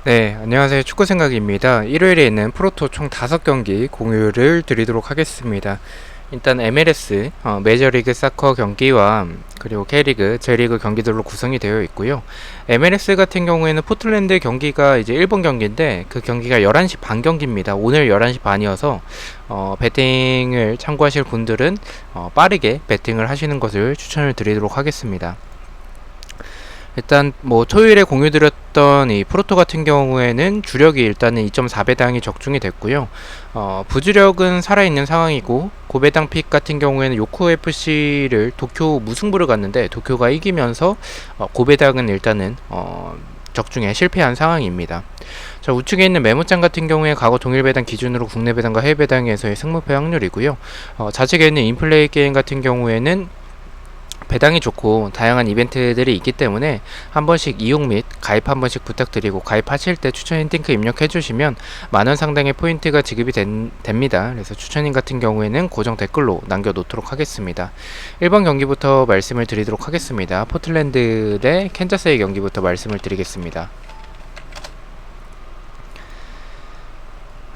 네, 안녕하세요. 축구생각입니다. 일요일에 있는 프로토 총 5경기 공유를 드리도록 하겠습니다. 일단 MLS, 메이저리그 사커 경기와 그리고 K리그, J리그 경기들로 구성이 되어 있고요. MLS 같은 경우에는 포틀랜드 경기가 이제 일본 경기인데 그 경기가 11시 반 경기입니다. 오늘 11시 반이어서 배팅을 참고하실 분들은 빠르게 배팅을 하시는 것을 추천을 드리도록 하겠습니다. 일단 뭐 토요일에 공유드렸던 이 프로토 같은 경우에는 주력이 일단은 2.4배당이 적중이 됐고요. 부주력은 살아있는 상황이고 고배당 픽 같은 경우에는 요코 FC를 도쿄 무승부를 갔는데 도쿄가 이기면서 고배당은 일단은 적중에 실패한 상황입니다. 자, 우측에 있는 메모장 같은 경우에 과거 동일 배당 기준으로 국내 배당과 해외 배당에서의 승무패 확률이고요. 좌측에 있는 인플레이 게임 같은 경우에는 배당이 좋고 다양한 이벤트들이 있기 때문에 한 번씩 이용 및 가입 한 번씩 부탁드리고 가입하실 때 추천 힌팅크 입력해 주시면 만원 상당의 포인트가 지급이 됩니다. 그래서 추천인 같은 경우에는 고정 댓글로 남겨 놓도록 하겠습니다. 1번 경기부터 말씀을 드리도록 하겠습니다. 포틀랜드 대 캔자스의 경기부터 말씀을 드리겠습니다.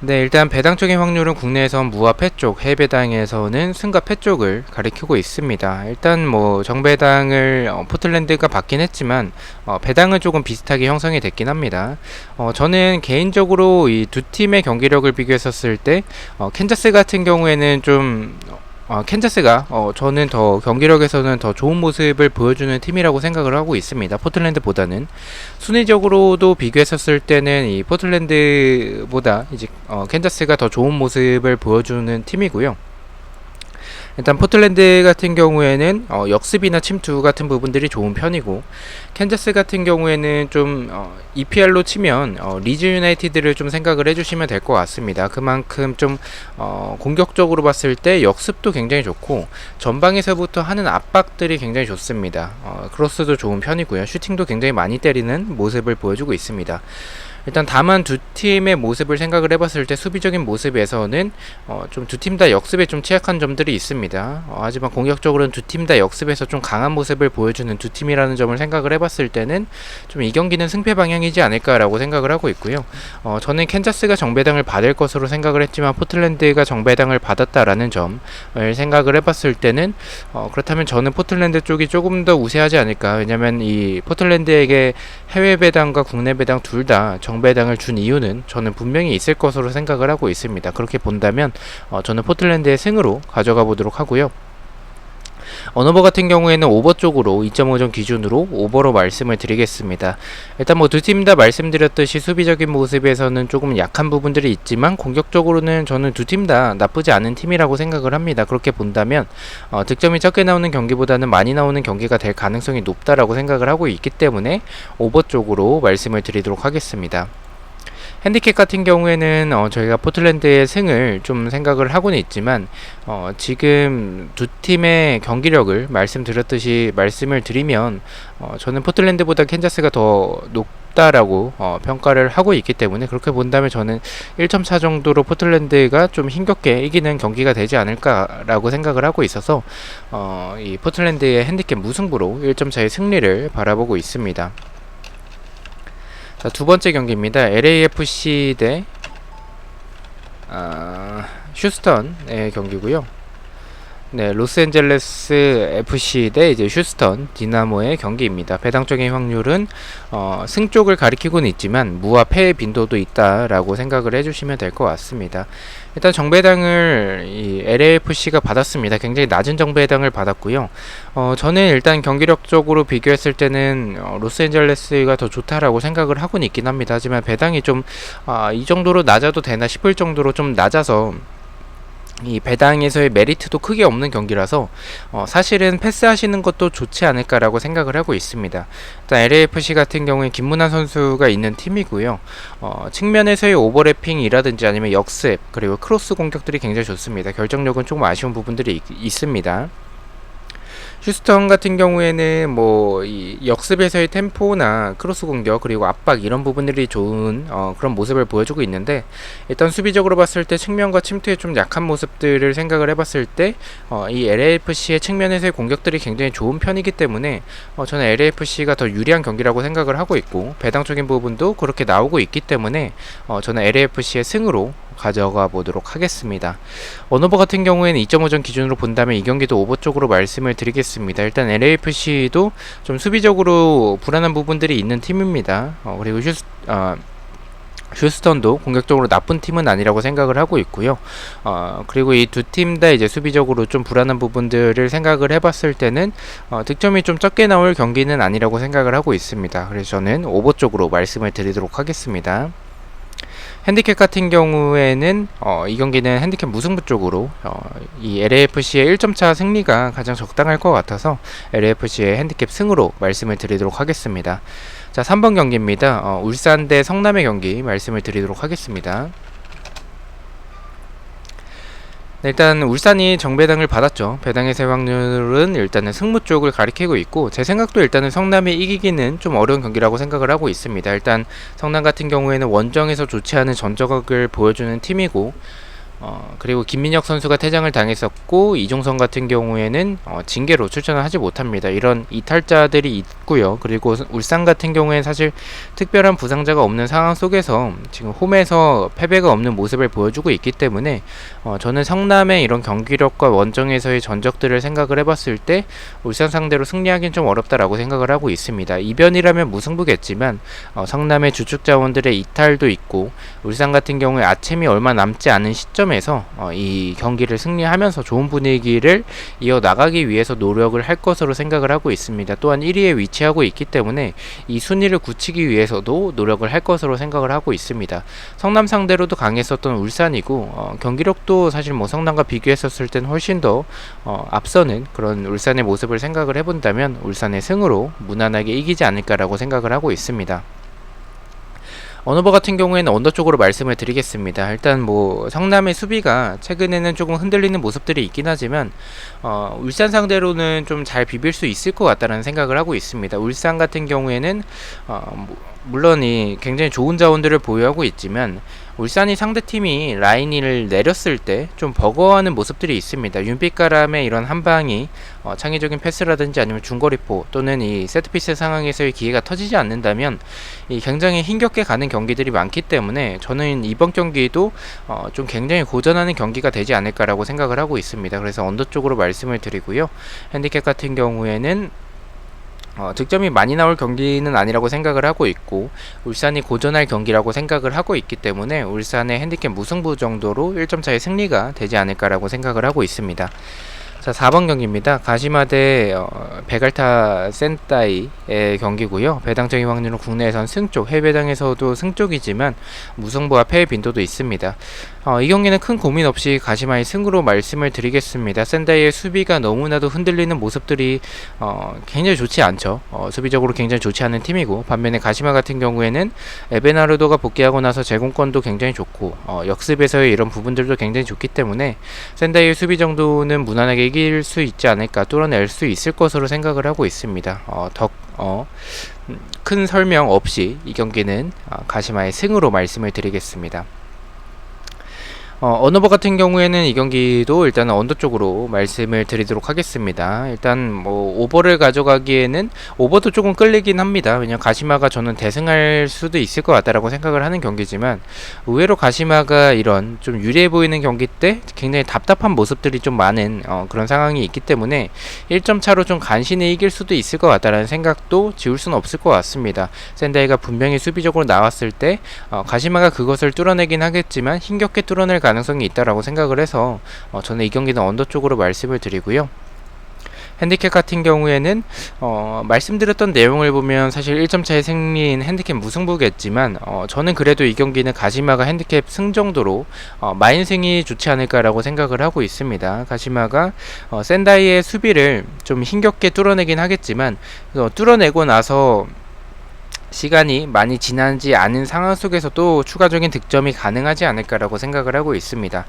네, 일단 배당적인 확률은 국내에선 무와 패 쪽, 해외 배당에서는 승과 패 쪽을 가리키고 있습니다. 일단 뭐 정배당을 포틀랜드가 받긴 했지만 배당은 조금 비슷하게 형성이 됐긴 합니다. 저는 개인적으로 이 두 팀의 경기력을 비교했었을 때 캔자스 같은 경우에는 좀 캔자스가 저는 더 경기력에서는 더 좋은 모습을 보여주는 팀이라고 생각을 하고 있습니다. 포틀랜드보다는 순위적으로도 비교했었을 때는 이 포틀랜드보다 이제 캔자스가 더 좋은 모습을 보여주는 팀이고요. 일단 포틀랜드 같은 경우에는 역습이나 침투 같은 부분들이 좋은 편이고 캔자스 같은 경우에는 좀 EPR로 치면 리즈 유나이티드를 좀 생각을 해주시면 될 것 같습니다. 그만큼 좀 공격적으로 봤을 때 역습도 굉장히 좋고 전방에서부터 하는 압박들이 굉장히 좋습니다. 크로스도 좋은 편이고요. 슈팅도 굉장히 많이 때리는 모습을 보여주고 있습니다. 일단 다만 두 팀의 모습을 생각을 해봤을 때 수비적인 모습에서는 좀 두 팀 다 역습에 좀 취약한 점들이 있습니다. 하지만 공격적으로는 두 팀 다 역습에서 좀 강한 모습을 보여주는 두 팀이라는 점을 생각을 해봤을 때는 좀 이 경기는 승패 방향이지 않을까라고 생각을 하고 있고요. 저는 캔자스가 정배당을 받을 것으로 생각을 했지만 포틀랜드가 정배당을 받았다라는 점을 생각을 해봤을 때는 그렇다면 저는 포틀랜드 쪽이 조금 더 우세하지 않을까. 왜냐면 이 포틀랜드에게 해외 배당과 국내 배당 둘 다 정배당을 준 이유는 저는 분명히 있을 것으로 생각을 하고 있습니다. 그렇게 본다면 저는 포틀랜드의 승으로 가져가 보도록 하고요. 언어버 같은 경우에는 오버 쪽으로 2.5점 기준으로 오버로 말씀을 드리겠습니다. 일단 뭐 두 팀 다 말씀드렸듯이 수비적인 모습에서는 조금 약한 부분들이 있지만 공격적으로는 저는 두 팀 다 나쁘지 않은 팀이라고 생각을 합니다. 그렇게 본다면 득점이 적게 나오는 경기보다는 많이 나오는 경기가 될 가능성이 높다라고 생각을 하고 있기 때문에 오버 쪽으로 말씀을 드리도록 하겠습니다. 핸디캡 같은 경우에는 저희가 포틀랜드의 승을 좀 생각을 하고는 있지만 지금 두 팀의 경기력을 말씀드렸듯이 말씀을 드리면 저는 포틀랜드보다 캔자스가 더 높다라고 평가를 하고 있기 때문에 그렇게 본다면 저는 1.4 정도로 포틀랜드가 좀 힘겹게 이기는 경기가 되지 않을까라고 생각을 하고 있어서 이 포틀랜드의 핸디캡 무승부로 1.4의 승리를 바라보고 있습니다. 자, 두 번째 경기입니다. LAFC 대 휴스턴의 경기고요. 네, 로스앤젤레스 FC 대 이제 휴스턴 디나모의 경기입니다. 배당적인 확률은 승 쪽을 가리키고는 있지만 무와 패의 빈도도 있다라고 생각을 해주시면 될 것 같습니다. 일단 정배당을 이 LAFC가 받았습니다. 굉장히 낮은 정배당을 받았고요. 저는 일단 경기력적으로 비교했을 때는 로스앤젤레스가 더 좋다라고 생각을 하고는 있긴 합니다. 하지만 배당이 좀 이 정도로 낮아도 되나 싶을 정도로 좀 낮아서 이 배당에서의 메리트도 크게 없는 경기라서 사실은 패스하시는 것도 좋지 않을까라고 생각을 하고 있습니다. 일단 LAFC 같은 경우에 김문환 선수가 있는 팀이고요. 측면에서의 오버래핑이라든지 아니면 역습 그리고 크로스 공격들이 굉장히 좋습니다. 결정력은 조금 아쉬운 부분들이 있습니다. 휴스턴 같은 경우에는 뭐 이 역습에서의 템포나 크로스 공격 그리고 압박 이런 부분들이 좋은 그런 모습을 보여주고 있는데, 일단 수비적으로 봤을 때 측면과 침투에 좀 약한 모습들을 생각을 해봤을 때 이 LAFC의 측면에서의 공격들이 굉장히 좋은 편이기 때문에 저는 LAFC가 더 유리한 경기라고 생각을 하고 있고, 배당적인 부분도 그렇게 나오고 있기 때문에 저는 LAFC의 승으로 가져가 보도록 하겠습니다. 언오버 같은 경우에는 2.5점 기준으로 본다면 이 경기도 오버 쪽으로 말씀을 드리겠습니다. 일단 LAFC도 좀 수비적으로 불안한 부분들이 있는 팀입니다. 그리고 휴스턴도 공격적으로 나쁜 팀은 아니라고 생각을 하고 있고요. 그리고 이 두 팀 다 이제 수비적으로 좀 불안한 부분들을 생각을 해봤을 때는 득점이 좀 적게 나올 경기는 아니라고 생각을 하고 있습니다. 그래서 저는 오버 쪽으로 말씀을 드리도록 하겠습니다. 핸디캡 같은 경우에는 이 경기는 핸디캡 무승부 쪽으로 이 LAFC의 1점차 승리가 가장 적당할 것 같아서 LAFC의 핸디캡 승으로 말씀을 드리도록 하겠습니다. 자, 3번 경기입니다. 울산 대 성남의 경기 말씀을 드리도록 하겠습니다. 네, 일단 울산이 정배당을 받았죠. 배당의 확률은 일단은 승무 쪽을 가리키고 있고, 제 생각도 일단은 성남이 이기기는 좀 어려운 경기라고 생각을 하고 있습니다. 일단 성남 같은 경우에는 원정에서 좋지 않은 전적을 보여주는 팀이고, 그리고 김민혁 선수가 퇴장을 당했었고, 이종성 같은 경우에는 징계로 출전을 하지 못합니다. 이런 이탈자들이 있고요. 그리고 울산 같은 경우에는 사실 특별한 부상자가 없는 상황 속에서 지금 홈에서 패배가 없는 모습을 보여주고 있기 때문에 저는 성남의 이런 경기력과 원정에서의 전적들을 생각을 해봤을 때 울산 상대로 승리하기는 좀 어렵다라고 생각을 하고 있습니다. 이변이라면 무승부겠지만 성남의 주축 자원들의 이탈도 있고, 울산 같은 경우에 아침이 얼마 남지 않은 시점에서 이 경기를 승리하면서 좋은 분위기를 이어나가기 위해서 노력을 할 것으로 생각을 하고 있습니다. 또한 1위에 위치하고 있기 때문에 이 순위를 굳히기 위해서도 노력을 할 것으로 생각을 하고 있습니다. 성남 상대로도 강했었던 울산이고, 경기력도 사실 뭐 성남과 비교했었을 땐 훨씬 더 앞서는 그런 울산의 모습을 생각을 해본다면 울산의 승으로 무난하게 이기지 않을까라고 생각을 하고 있습니다. 언오버 같은 경우에는 언더 쪽으로 말씀을 드리겠습니다. 일단 뭐 성남의 수비가 최근에는 조금 흔들리는 모습들이 있긴 하지만 울산 상대로는 좀 잘 비빌 수 있을 것 같다는 생각을 하고 있습니다. 울산 같은 경우에는 물론 이 굉장히 좋은 자원들을 보유하고 있지만 울산이 상대팀이 라인을 내렸을 때 좀 버거워하는 모습들이 있습니다. 윤빛가람의 이런 한방이 창의적인 패스라든지 아니면 중거리포 또는 이 세트피스 상황에서의 기회가 터지지 않는다면 이 굉장히 힘겹게 가는 경기들이 많기 때문에 저는 이번 경기도 좀 굉장히 고전하는 경기가 되지 않을까라고 생각을 하고 있습니다. 그래서 언더 쪽으로 말씀을 드리고요. 핸디캡 같은 경우에는 득점이 많이 나올 경기는 아니라고 생각을 하고 있고, 울산이 고전할 경기라고 생각을 하고 있기 때문에 울산의 핸디캡 무승부 정도로 1점 차의 승리가 되지 않을까라고 생각을 하고 있습니다. 자, 4번 경기입니다. 가시마 대 베갈타 센타이의 경기고요. 배당적인 확률은 국내에선 승쪽, 해외 배당에서도 승쪽이지만 무승부와 패의 빈도도 있습니다. 이 경기는 큰 고민 없이 가시마의 승으로 말씀을 드리겠습니다. 센다이의 수비가 너무나도 흔들리는 모습들이 굉장히 좋지 않죠. 수비적으로 굉장히 좋지 않은 팀이고, 반면에 가시마 같은 경우에는 에베나르도가 복귀하고 나서 제공권도 굉장히 좋고 역습에서의 이런 부분들도 굉장히 좋기 때문에 센다이의 수비 정도는 무난하게 이길 수 있지 않을까, 뚫어낼 수 있을 것으로 생각을 하고 있습니다. 큰 설명 없이 이 경기는 가시마의 승으로 말씀을 드리겠습니다. 언오버 같은 경우에는 이 경기도 일단 언더 쪽으로 말씀을 드리도록 하겠습니다. 일단 뭐 오버를 가져가기에는 오버도 조금 끌리긴 합니다. 왜냐면 가시마가 저는 대승할 수도 있을 것 같다라고 생각을 하는 경기지만, 의외로 가시마가 이런 좀 유리해 보이는 경기 때 굉장히 답답한 모습들이 좀 많은 그런 상황이 있기 때문에 1점 차로 좀 간신히 이길 수도 있을 것 같다라는 생각도 지울 수는 없을 것 같습니다. 샌다이가 분명히 수비적으로 나왔을 때 가시마가 그것을 뚫어내긴 하겠지만 힘겹게 뚫어낼 가능성이 있다라고 생각을 해서 저는 이 경기는 언더 쪽으로 말씀을 드리고요. 핸디캡 같은 경우에는 말씀드렸던 내용을 보면 사실 1점 차의 승리인 핸디캡 무승부겠지만 저는 그래도 이 경기는 가시마가 핸디캡 승 정도로 마인승이 좋지 않을까라고 생각을 하고 있습니다. 가시마가 샌다이의 수비를 좀 힘겹게 뚫어내긴 하겠지만 뚫어내고 나서 시간이 많이 지나지 않은 상황 속에서도 추가적인 득점이 가능하지 않을까라고 생각을 하고 있습니다.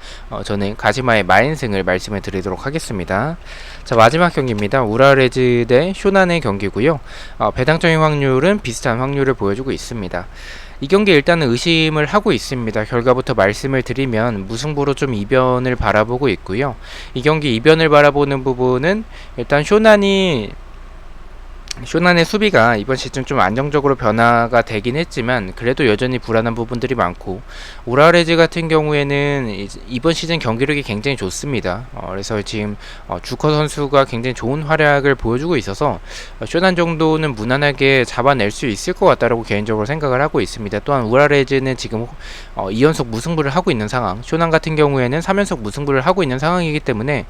저는 가지마의 마인승을 말씀을 드리도록 하겠습니다. 자, 마지막 경기입니다. 우라레즈 대 쇼난의 경기고요. 배당적인 확률은 비슷한 확률을 보여주고 있습니다. 이 경기 일단은 의심을 하고 있습니다. 결과부터 말씀을 드리면 무승부로 좀 이변을 바라보고 있고요. 이 경기 이변을 바라보는 부분은 일단 쇼난의 수비가 이번 시즌 좀 안정적으로 변화가 되긴 했지만 그래도 여전히 불안한 부분들이 많고, 우라레즈 같은 경우에는 이번 시즌 경기력이 굉장히 좋습니다. 그래서 지금 주커 선수가 굉장히 좋은 활약을 보여주고 있어서 쇼난 정도는 무난하게 잡아낼 수 있을 것 같다라고 개인적으로 생각을 하고 있습니다. 또한 우라레즈는 지금 2연속 무승부를 하고 있는 상황, 쇼난 같은 경우에는 3연속 무승부를 하고 있는 상황이기 때문에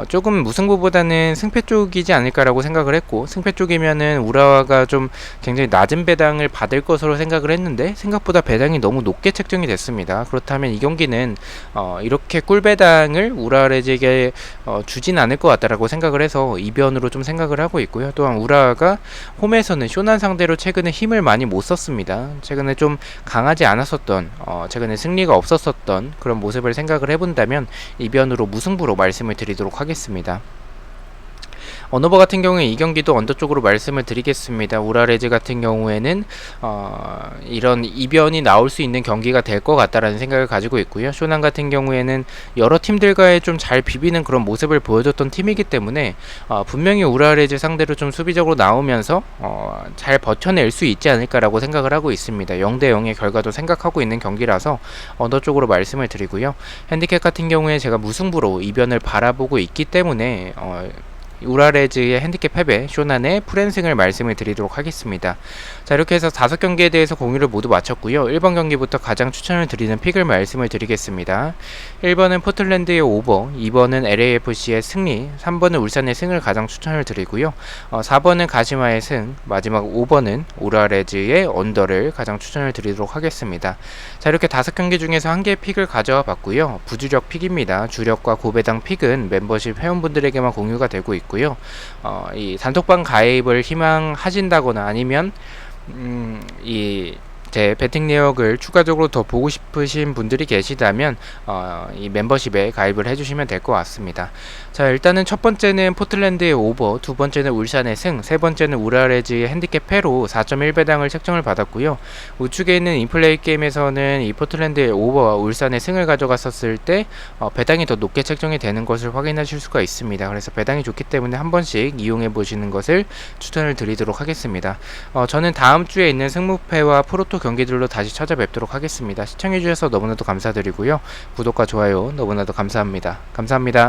조금 무승부보다는 승패 쪽이지 않을까라고 생각을 했고, 승패 쪽이면은 우라와가 좀 굉장히 낮은 배당을 받을 것으로 생각을 했는데 생각보다 배당이 너무 높게 책정이 됐습니다. 그렇다면 이 경기는 이렇게 꿀배당을 우라레즈에게 주진 않을 것 같다라고 생각을 해서 이변으로 좀 생각을 하고 있고요. 또한 우라가 홈에서는 쇼난 상대로 최근에 힘을 많이 못 썼습니다. 최근에 좀 강하지 않았었던, 최근에 승리가 없었었던 그런 모습을 생각을 해본다면 이변으로 무승부로 말씀을 드리도록 하겠습니다. 언어버 같은 경우에 이 경기도 언더 쪽으로 말씀을 드리겠습니다. 우라레즈 같은 경우에는 이런 이변이 나올 수 있는 경기가 될 것 같다라는 생각을 가지고 있고요. 쇼난 같은 경우에는 여러 팀들과의 좀 잘 비비는 그런 모습을 보여줬던 팀이기 때문에 분명히 우라레즈 상대로 좀 수비적으로 나오면서 잘 버텨낼 수 있지 않을까라고 생각을 하고 있습니다. 0대 0의 결과도 생각하고 있는 경기라서 언더 쪽으로 말씀을 드리고요. 핸디캡 같은 경우에 제가 무승부로 이변을 바라보고 있기 때문에 우라레즈의 핸디캡 패배, 쇼난의 프랜승을 말씀을 드리도록 하겠습니다. 자, 이렇게 해서 5경기에 대해서 공유를 모두 마쳤고요. 1번 경기부터 가장 추천을 드리는 픽을 말씀을 드리겠습니다. 1번은 포틀랜드의 오버, 2번은 LAFC의 승리, 3번은 울산의 승을 가장 추천을 드리고요. 4번은 가시마의 승, 마지막 5번은 우라레즈의 언더를 가장 추천을 드리도록 하겠습니다. 자, 이렇게 5경기 중에서 한 개의 픽을 가져와 봤고요. 부주력 픽입니다. 주력과 고배당 픽은 멤버십 회원분들에게만 공유가 되고 있고요. 이 단톡방 가입을 희망하신다거나 아니면 제 배팅 내역을 추가적으로 더 보고 싶으신 분들이 계시다면 이 멤버십에 가입을 해주시면 될 것 같습니다. 자, 일단은 첫 번째는 포틀랜드의 오버, 두 번째는 울산의 승, 세 번째는 우라레즈의 핸디캡 패로 4.1배당을 책정을 받았고요. 우측에 있는 인플레이 게임에서는 이 포틀랜드의 오버와 울산의 승을 가져갔었을 때 배당이 더 높게 책정이 되는 것을 확인하실 수가 있습니다. 그래서 배당이 좋기 때문에 한 번씩 이용해 보시는 것을 추천을 드리도록 하겠습니다. 저는 다음 주에 있는 승무패와 프로토 경기들로 다시 찾아뵙도록 하겠습니다. 시청해주셔서 너무나도 감사드리고요. 구독과 좋아요 너무나도 감사합니다. 감사합니다.